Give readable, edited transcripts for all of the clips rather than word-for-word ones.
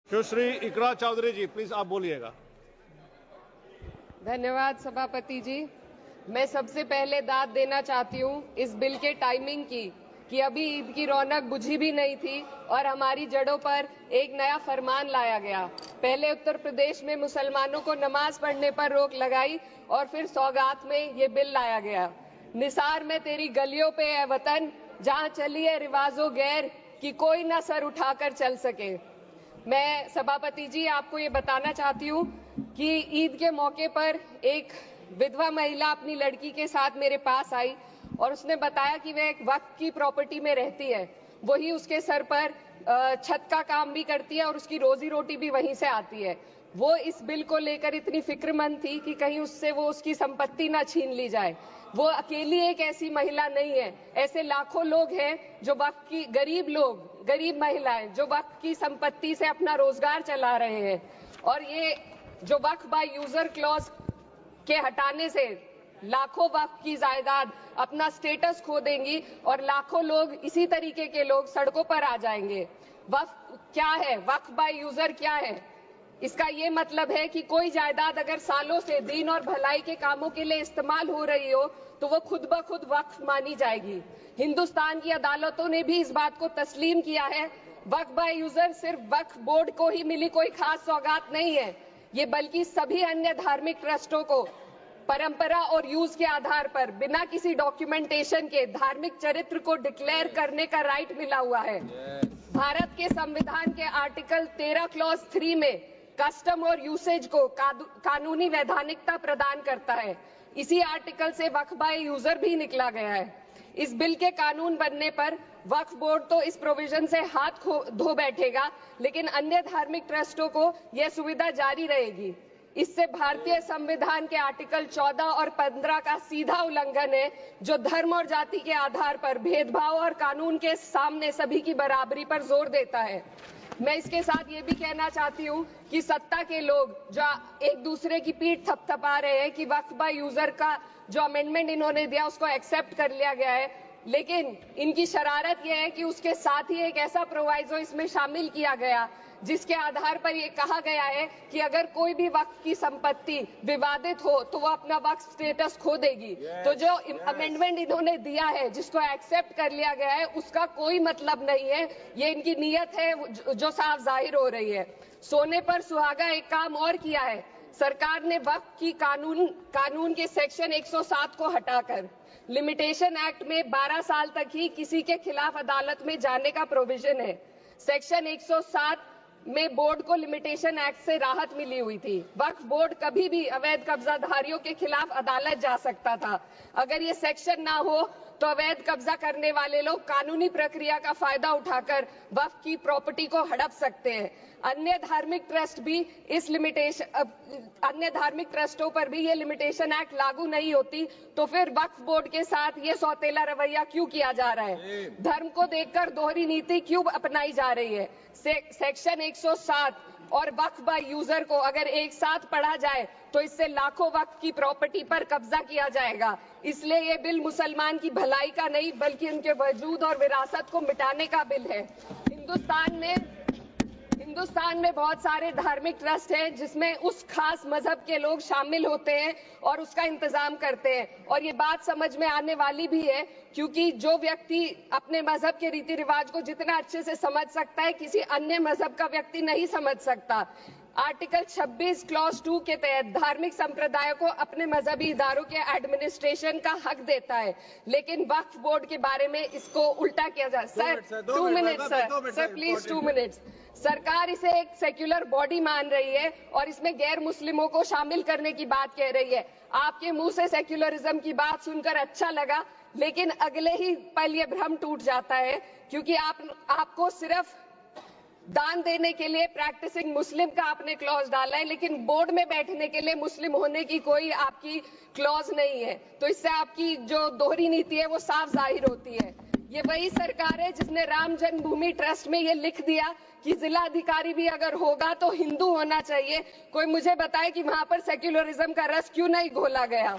सुश्री इकरा चौधरी जी, please आप बोलिएगा। धन्यवाद सभापति जी। मैं सबसे पहले दाद देना चाहती हूँ इस बिल के टाइमिंग की कि अभी ईद की रौनक बुझी भी नहीं थी और हमारी जड़ों पर एक नया फरमान लाया गया। पहले उत्तर प्रदेश में मुसलमानों को नमाज पढ़ने पर रोक लगाई और फिर सौगात में ये बिल लाया गया। निसार में तेरी गलियों पे है वतन, जहाँ चली है रिवाजो गैर कि कोई ना सर उठाकर चल सके। मैं सभापति जी आपको ये बताना चाहती हूँ कि ईद के मौके पर एक विधवा महिला अपनी लड़की के साथ मेरे पास आई और उसने बताया कि वह एक वक्फ की प्रॉपर्टी में रहती है, वही उसके सर पर छत का काम भी करती है और उसकी रोजी रोटी भी वहीं से आती है। वो इस बिल को लेकर इतनी फिक्रमंद थी कि कहीं उससे वो उसकी संपत्ति ना छीन ली जाए। वो अकेली एक ऐसी महिला नहीं है, ऐसे लाखों लोग हैं जो वक्फ की गरीब महिलाएं जो वक्फ की संपत्ति से अपना रोजगार चला रहे हैं। और ये जो वक्फ बाय यूजर क्लॉज के हटाने से लाखों वक्फ की जायदाद अपना स्टेटस खो देंगी और लाखों लोग इसी तरीके के लोग सड़कों पर आ जाएंगे। वक्फ क्या है, वक्फ बाय यूजर क्या है? इसका ये मतलब है कि कोई जायदाद अगर सालों से दीन और भलाई के कामों के लिए इस्तेमाल हो रही हो तो वो खुद ब खुद वक्फ मानी जाएगी। हिंदुस्तान की अदालतों ने भी इस बात को तस्लीम किया है। वक्फ बाय यूजर सिर्फ वक्फ बोर्ड को ही मिली कोई खास सौगात नहीं है, ये बल्कि सभी अन्य धार्मिक ट्रस्टों को परंपरा और यूज के आधार पर बिना किसी डॉक्यूमेंटेशन के धार्मिक चरित्र को डिक्लेयर करने का राइट मिला हुआ है। भारत के संविधान के आर्टिकल 13 क्लॉज 3 में कस्टम और यूसेज को कानूनी वैधानिकता प्रदान करता है। इसी आर्टिकल से वक्फ बाय यूजर भी निकला गया है। इस बिल के कानून बनने पर वक्फ बोर्ड तो इस प्रोविजन से हाथ धो बैठेगा, लेकिन अन्य धार्मिक ट्रस्टों को यह सुविधा जारी रहेगी। इससे भारतीय संविधान के आर्टिकल 14 और 15 का सीधा उल्लंघन है, जो धर्म और जाति के आधार पर भेदभाव और कानून के सामने सभी की बराबरी पर जोर देता है। मैं इसके साथ ये भी कहना चाहती हूँ कि सत्ता के लोग जो एक दूसरे की पीठ थपथपा रहे हैं कि वक्फ बाय यूजर का जो अमेंडमेंट इन्होंने दिया उसको एक्सेप्ट कर लिया गया है, लेकिन इनकी शरारत यह है कि उसके साथ ही एक ऐसा प्रोवाइजो इसमें शामिल किया गया जिसके आधार पर यह कहा गया है कि अगर कोई भी वक्फ की संपत्ति विवादित हो तो वो अपना वक्फ स्टेटस खो देगी। तो जो अमेंडमेंट इन्होंने दिया है, जिसको एक्सेप्ट कर लिया गया है, उसका कोई मतलब नहीं है। ये इनकी नीयत है जो साफ जाहिर हो रही है। सोने पर सुहागा एक काम और किया है। सरकार ने वक्फ की कानून के सेक्शन 107 को हटाकर लिमिटेशन एक्ट में 12 साल तक ही किसी के खिलाफ अदालत में जाने का प्रोविजन है। सेक्शन 107 में बोर्ड को लिमिटेशन एक्ट से राहत मिली हुई थी। वक्फ बोर्ड कभी भी अवैध कब्जाधारियों के खिलाफ अदालत जा सकता था। अगर ये सेक्शन ना हो तो अवैध कब्जा करने वाले लोग कानूनी प्रक्रिया का फायदा उठाकर वक्फ की प्रॉपर्टी को हड़प सकते हैं। अन्य धार्मिक ट्रस्टों पर भी ये लिमिटेशन एक्ट लागू नहीं होती, तो फिर वक्फ बोर्ड के साथ ये सौतेला रवैया क्यों किया जा रहा है? धर्म को देखकर दोहरी नीति क्यों अपनाई जा रही है? सेक्शन 107 और वक्फ बाय यूजर को अगर एक साथ पढ़ा जाए तो इससे लाखों वक्फ की प्रॉपर्टी पर कब्जा किया जाएगा। इसलिए ये बिल मुसलमान की भलाई का नहीं बल्कि उनके वजूद और विरासत को मिटाने का बिल है। हिंदुस्तान में बहुत सारे धार्मिक ट्रस्ट हैं जिसमें उस खास मजहब के लोग शामिल होते हैं और उसका इंतजाम करते हैं। और ये बात समझ में आने वाली भी है, क्योंकि जो व्यक्ति अपने मजहब के रीति रिवाज को जितना अच्छे से समझ सकता है, किसी अन्य मजहब का व्यक्ति नहीं समझ सकता। आर्टिकल 26 क्लॉज 2 के तहत धार्मिक संप्रदायों को अपने मजहबी इदारों के एडमिनिस्ट्रेशन का हक देता है, लेकिन वक्फ बोर्ड के बारे में इसको उल्टा किया जा रहा है। Sir 2 minute sir please 2 minutes. सरकार इसे एक सेक्युलर बॉडी मान रही है और इसमें गैर मुस्लिमों को शामिल करने की बात कह रही है। आपके मुंह से सेक्युलरिज्म की बात सुनकर अच्छा लगा, लेकिन अगले ही पल ये भ्रम टूट जाता है, क्योंकि आपको सिर्फ दान देने के लिए प्रैक्टिसिंग मुस्लिम का आपने क्लॉज डाला है, लेकिन बोर्ड में बैठने के लिए मुस्लिम होने की कोई आपकी क्लॉज नहीं है। तो इससे आपकी जो दोहरी नीति है वो साफ जाहिर होती है। ये वही सरकार है जिसने राम जन्मभूमि ट्रस्ट में ये लिख दिया कि जिला अधिकारी भी अगर होगा तो हिंदू होना चाहिए। कोई मुझे बताए कि वहां पर सेक्युलरिज्म का रस क्यों नहीं घोला गया।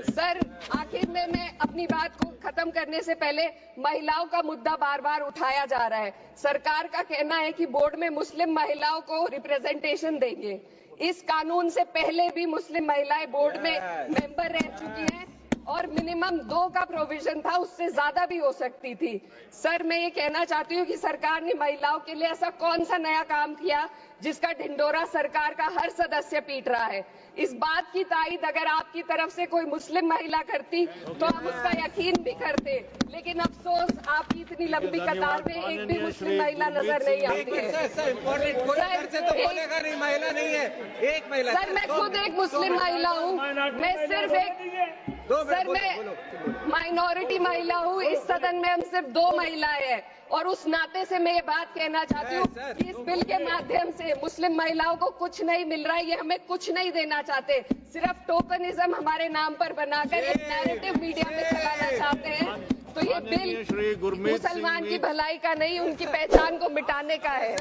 सर, आखिर में मैं अपनी बात को खत्म करने से पहले महिलाओं का मुद्दा बार बार उठाया जा रहा है। सरकार का कहना है कि बोर्ड में मुस्लिम महिलाओं को रिप्रेजेंटेशन देंगे। इस कानून से पहले भी मुस्लिम महिलाएं बोर्ड में मेंबर रह चुकी हैं और मिनिमम 2 का प्रोविजन था, उससे ज्यादा भी हो सकती थी। सर, मैं ये कहना चाहती हूँ कि सरकार ने महिलाओं के लिए ऐसा कौन सा नया काम किया जिसका ढिंडोरा सरकार का हर सदस्य पीट रहा है। इस बात की तायीद अगर आपकी तरफ से कोई मुस्लिम महिला करती तो आप उसका यकीन भी करते, लेकिन अफसोस आपकी इतनी लंबी कतार में एक भी मुस्लिम महिला नजर नहीं आती है। सर, मैं खुद एक मुस्लिम महिला हूँ। मैं सिर्फ सर, मैं माइनॉरिटी महिला हूँ। इस सदन में हम सिर्फ 2 महिलाएं हैं और उस नाते से मैं ये बात कहना चाहती हूँ कि इस बिल के माध्यम से मुस्लिम महिलाओं को कुछ नहीं मिल रहा है। ये हमें कुछ नहीं देना चाहते, सिर्फ टोकनिज्म हमारे नाम पर बनाकर एक नैरेटिव मीडिया में चलाना चाहते हैं। तो ये बिल मुसलमान की भलाई का नहीं, उनकी पहचान को मिटाने का है।